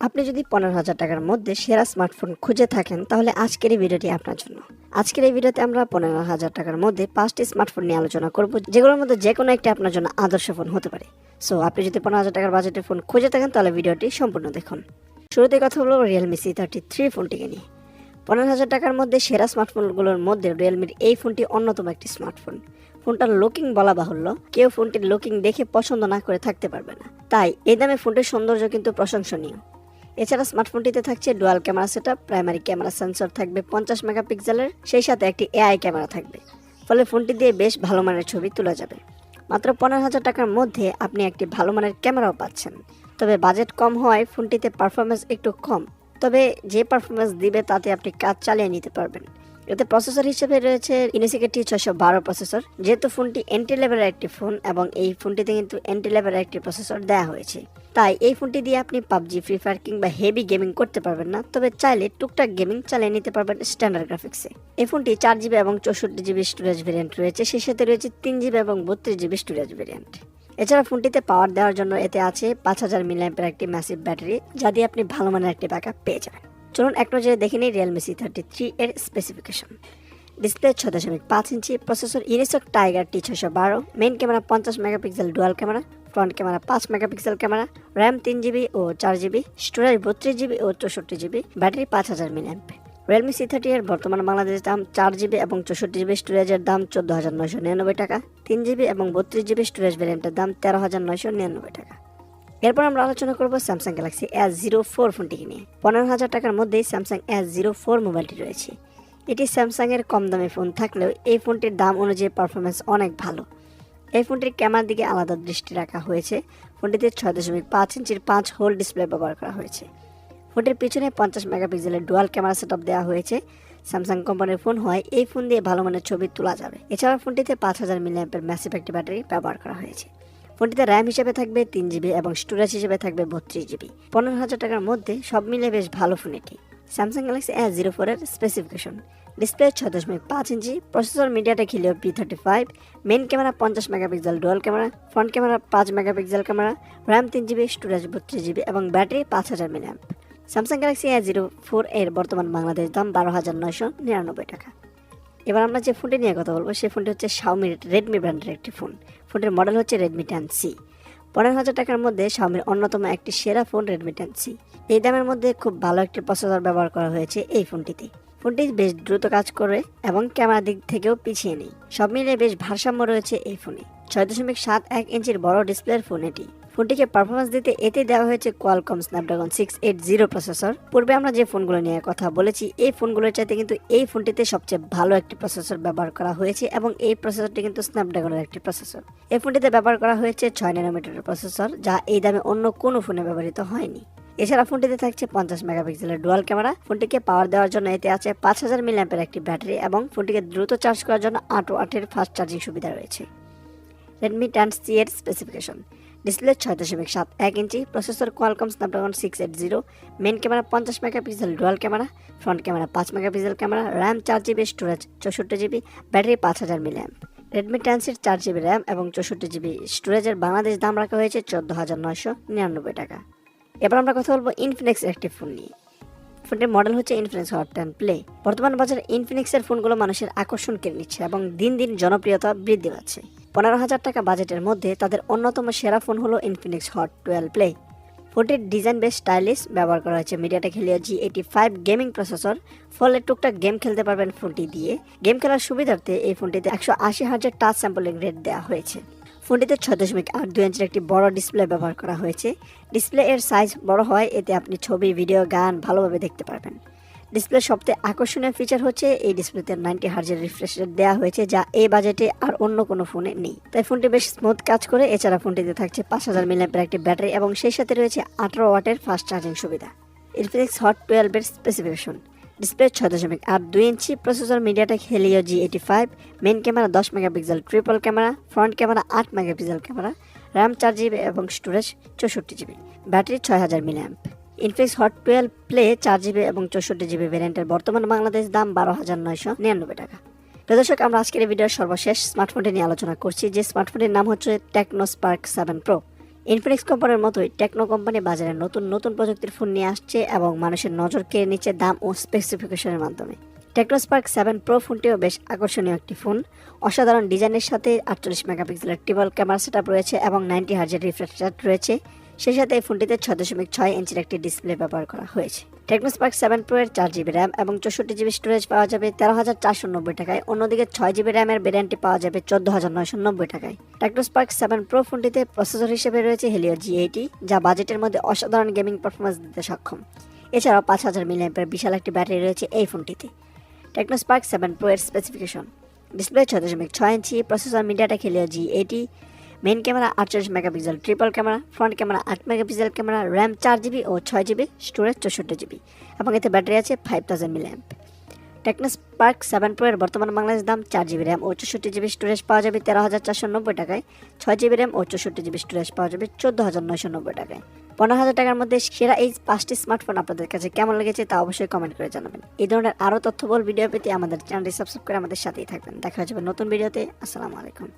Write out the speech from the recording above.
আপনি যদি 15,000 টাকার মধ্যে সেরা স্মার্টফোন খুঁজে থাকেন তাহলে আজকের এই ভিডিওটি আপনার জন্য। আজকের এই ভিডিওতে আমরা 15,000 টাকার মধ্যে 5টি স্মার্টফোন নিয়ে আলোচনা করব, যেগুলোর মধ্যে যে কোনো একটি আপনার জন্য আদর্শ ফোন হতে পারে। সো আপনি যদি 15,000 টাকার বাজেটের ফোন খুঁজে থাকেন তাহলে ভিডিওটি সম্পূর্ণ দেখুন। শুরুতে কথা বলবো রিয়েলমি C33 ফোনটিকে নিয়ে। 15,000 টাকার মধ্যে সেরা স্মার্টফোনগুলোর মধ্যে রিয়েলমির এই ফোনটি অন্যতম একটি স্মার্টফোন। ফোনটার লুকিং বলা বাহুল্য, কেউ ফোনটির লুকিং দেখে পছন্দ না করে থাকতে পারবে না। তাই এই দামে ফোনটির সৌন্দর্য কিন্তু প্রশংসনীয়। এছাড়া স্মার্টফোনটিতে থাকছে dual camera setup, primary camera sensor থাকবে 50 মেগাপিক্সেলের, সেই সাথে একটি এআই ক্যামেরা থাকবে। ফলে ফোনটি দিয়ে বেশ ভালো মানের ছবি তোলা যাবে। মাত্র 15,000 টাকার মধ্যে আপনি একটি ভালো মানের ক্যামেরাও পাচ্ছেন। তবে বাজেট কম হওয়ায় ফোনটিতে পারফরমেন্স একটু কম, তবে যে পারফরমেন্স দিবে তাতে আপনি কাজ চালিয়ে নিতে পারবেন। এতে প্রসেসর হিসেবে রয়েছে ইউনিসিকেটি 612 প্রসেসর। যেহেতু ফোনটি এন্ট্রি লেভেলের একটি ফোন এবং এই ফোনটিতে কিন্তু এন্ট্রি লেভেলের একটি প্রসেসর দেওয়া হয়েছে, তাই এই ফোনটি দিয়ে আপনি পাবজি, ফ্রি ফায়ার কিংবা হেভি গেমিং করতে পারবেন না, তবে চাইলে টুকটাক গেমিং চালিয়ে নিতে পারবেন স্ট্যান্ডার্ড গ্রাফিক্সে। এই ফোনটি 4GB এবং 64GB স্টোরেজ ভেরিয়েন্ট রয়েছে, সেই সাথে রয়েছে 3GB এবং 32GB স্টোরেজ ভেরিয়েন্ট। এছাড়া ফোনটিতে পাওয়ার দেওয়ার জন্য এতে আছে 5000 mAh একটি ম্যাসিভ ব্যাটারি, যা দিয়ে আপনি ভালো মানের একটি ব্যাকআপ পেয়ে যাবেন। চলুন এক নজরে দেখে নিই রিয়েলমি C33 এর specification. Display 6.5 inch, processor Unisoc Tiger T612, main camera 50 megapixel dual camera, front camera 5 megapixel camera, RAM 3GB ও 4GB, স্টোরেজ 32GB ও 64GB, battery 5000 mAh। Realme C30 এর বর্তমান বাংলাদেশ দাম 4GB এবং 64GB স্টোরেজের দাম 14,999 টাকা, 3GB এবং 32GB স্টোরেজ ভ্যারিয়েন্টের দাম 13,999 টাকা। এরপর আমরা আলোচনা করব স্যামসাং গ্যালাক্সি S04 ফোনটিকে নিয়ে। 15,000 টাকার মধ্যেই স্যামসাং S04 মোবাইলটি রয়েছে। এটি স্যামসাং এর কম দামি ফোন থাকলেও এই ফোনটির দাম অনুযায়ী পারফরমেন্স অনেক ভালো। এই ফোনটির ক্যামেরার দিকে আলাদা দৃষ্টি রাখা হয়েছে। ফোনটিতে 6.5 ইঞ্চির 5 হোল ডিসপ্লে ব্যবহার করা হয়েছে। ফোনটির পিছনে 50 মেগাপিক্সেলের ডুয়াল ক্যামেরা সেটআপ দেওয়া হয়েছে। স্যামসাং কোম্পানির ফোন হয় এই ফোন দিয়ে ভালো মানের ছবি তোলা যাবে। এছাড়া ফোনটিতে 5000 mAh ম্যাসিভ একটি ব্যাটারি ব্যবহার করা হয়েছে। ফোনটিতে র্যাম হিসেবে থাকবে 3GB এবং স্টোরেজ হিসেবে থাকবে 32GB। 15,000 টাকার মধ্যে সব মিলে বেশ ভালো ফোন এটি। স্যামসাং গ্যালাক্সি S04 এর specification: display 6.5 inch, processor MediaTek Helio P35, main camera 50 megapixel dual camera, front camera 5 megapixel camera, RAM 3GB, storage 32GB এবং battery 5000 mAh। Samsung Galaxy S04 এর বর্তমান বাংলাদেশ দাম 12,999 টাকা। এবার আমরা যে ফোনটি নিয়ে কথা বলবো সেই ফোনটি হচ্ছে শাওমির রেডমি ব্র্যান্ডের একটি ফোন। ফোনটির মডেল হচ্ছে রেডমি 10C। 15,000 টাকার মধ্যে শাওমির অন্যতম একটি সেরা ফোন রেডমি 10C। এই দামের মধ্যে খুব ভালো একটি প্রসেসর ব্যবহার করা হয়েছে এই ফোনটিতে। ফোনটি বেশ দ্রুত কাজ করে এবং ক্যামেরার দিক থেকেও পিছিয়ে নেই। সব মিলিয়ে বেশ ভারসাম্য রয়েছে এই ফোনে। 6.71 ইঞ্চির বড় ডিসপ্লের ফোন এটি। ফোনটিকে পারফরমেন্স দিতে এতে দেওয়া হয়েছে কোয়ালকম স্ন্যাপড্রাগন 680 প্রসেসর। পূর্বে আমরা যে ফোনগুলো নিয়ে কথা বলেছি এই ফোনগুলোর চাইতে কিন্তু এই ফোনটিতে সবচেয়ে ভালো একটি প্রসেসর ব্যবহার করা হয়েছে এবং এই প্রসেসরটি কিন্তু স্ন্যাপড্রাগনের একটি প্রসেসর। এই ফোনটিতে ব্যবহার করা হয়েছে 6 ন্যানোমিটারের প্রসেসর, যা এই দামে অন্য কোনো ফোনে ব্যবহৃত হয়নি। এছাড়া ফোনটিতে থাকছে 50 মেগাপিক্সেলের ডুয়াল ক্যামেরা। ফোনটিকে পাওয়ার দেওয়ার জন্য এতে আছে 5000 mAh একটি ব্যাটারি এবং ফোনটিকে দ্রুত চার্জ করার জন্য 8 ওয়াটের ফাস্ট চার্জিং সুবিধা রয়েছে। রেডমি 10C এর specification: display 6.71 inch, processor Qualcomm Snapdragon 680, main camera 50 megapixel dual camera, front camera 5 megapixel camera, RAM 4GB, storage 64GB, battery 5000 mAh। Redmi 10Cর 4GB র্যাম এবং 64GB স্টোরেজের বাংলাদেশ দাম রাখা হয়েছে 14,999 টাকা। এবার আমরা কথা বলবো ইনফিনিক্স একটি ফোন নিয়ে। ফোনটির মডেল হচ্ছে ইনফিনিক্স হট 10 প্লে। বর্তমান বাজারে ইনফিনিক্সের ফোনগুলো মানুষের আকর্ষণ কেড়ে নিচ্ছে এবং দিন দিন জনপ্রিয়তা বৃদ্ধি পাচ্ছে। 15,000 টাকা বাজেটের মধ্যে তাদের অন্যতম সেরা ফোন হলো ইনফিনিক্স হট 12 প্লে। ফোনটির ডিজাইন বেশ স্টাইলিশ, ব্যবহার করা হয়েছে MediaTek Helio G85 gaming processor. ফলে টুকটাক গেম খেলতে পারবেন ফোনটি দিয়ে। গেম খেলার সুবিধার্থে এই ফোনটিতে 180 হার্জের টাচ স্যাম্পলিং রেট দেওয়া হয়েছে। ফোনটিতে 6.82 ইঞ্চির একটি বড় ডিসপ্লে ব্যবহার করা হয়েছে। ডিসপ্লে এর সাইজ বড় হয় এতে আপনি ছবি, ভিডিও, গান ভালোভাবে দেখতে পারবেন। ডিসপ্লের সবচেয়ে আকর্ষণীয় ফিচার হচ্ছে এই ডিসপ্লেতে 90 হার্জের রিফ্রেশ রেট দেওয়া হয়েছে, যা এই বাজেটে আর অন্য কোনো ফোনে নেই। তাই ফোনটি বেশ স্মুথ কাজ করে। এছাড়া ফোনটিতে থাকছে 5000 mAh একটি ব্যাটারি এবং সেই সাথে রয়েছে 18 ওয়াটের ফাস্ট চার্জিং সুবিধা। ইনফিনিক্স হট 12 এর specification: display 6.82 inch, processor MediaTek Helio G85, main camera 10 megapixel triple camera, front camera 8 megapixel camera, RAM 4GB এবং storage 64GB, battery 6000 mAh। Infinix Hot 12 play 4GB এবং 64GB ভ্যারিয়েন্টের বর্তমান বাংলাদেশ দাম 12,999 টাকা। দর্শক, আমরা আজকের এই ভিডিওর সর্বশেষ স্মার্টফোনটি নিয়ে আলোচনা করছি, যে স্মার্টফোনটির নাম হচ্ছে টেকনো স্পার্ক 7 প্রো। ইনফিনিক্স কোম্পানির মতোই টেকনো কোম্পানি বাজারে নতুন নতুন প্রযুক্তির ফোন নিয়ে আসছে এবং মানুষের নজর কেড়ে নিচ্ছে দাম ও স্পেসিফিকেশনের মাধ্যমে। টেকনো স্পার্ক 7 প্রো ফোনটিও বেশ আকর্ষণীয় একটি ফোন। অসাধারণ ডিজাইনের সাথে 48 মেগাপিক্সেলের ট্রিপল ক্যামেরা সেটআপ রয়েছে এবং 90 হার্জের রিফ্রেশ রেট রয়েছে। সেই সাথে এই ফোনটিতে 6.6 ইঞ্চির একটি ডিসপ্লে ব্যবহার করা হয়েছে। টেকনো স্পার্ক 7 প্রো এর 4GB র্যাম এবং 64GB স্টোরেজ পাওয়া যাবে 13,490 টাকায়। অন্যদিকে 6GB র্যামের ভেরিয়েন্টটি পাওয়া যাবে 14,990 টাকায়। টেকনো স্পার্ক 7 প্রো ফোনটিতে প্রসেসর হিসেবে রয়েছে হেলিও G80, যা বাজেটের মধ্যে অসাধারণ গেমিং পারফরমেন্স দিতে সক্ষম। এছাড়াও 5000 মিলিঅ্যাম্পিয়ার বিশাল একটি ব্যাটারি রয়েছে এই ফোনটিতে। টেকনো স্পার্ক 7 প্রো এর specification: display 6.6 inch, processor MediaTek Helio G80, main camera 48 megapixel triple camera, front camera 8 megapixel camera, RAM 4GB ও 6GB, স্টোরেজ 64GB এবং এতে ব্যাটারি আছে 5000 মিলিঅ্যাম্প। টেকনো স্পার্ক 7 প্রো এর বর্তমান বাংলাদেশ দাম 4GB র্যাম ও 64GB স্টোরেজ পাওয়া যাবে 13,490 টাকায়। 6GB র্যাম ও 64GB স্টোরেজ পাওয়া যাবে 14,990 টাকায়। 15,000 টাকার মধ্যে সেরা এই 5টি স্মার্টফোন আপনাদের কাছে কেমন লেগেছে তা অবশ্যই কমেন্ট করে জানাবেন। এই ধরনের আরও তথ্যবহুল ভিডিও পেতে আমাদের চ্যানেলটি সাবস্ক্রাইব করে আমাদের সাথেই থাকবেন। দেখা হচ্ছে নতুন ভিডিওতে। আসসালামু আলাইকুম।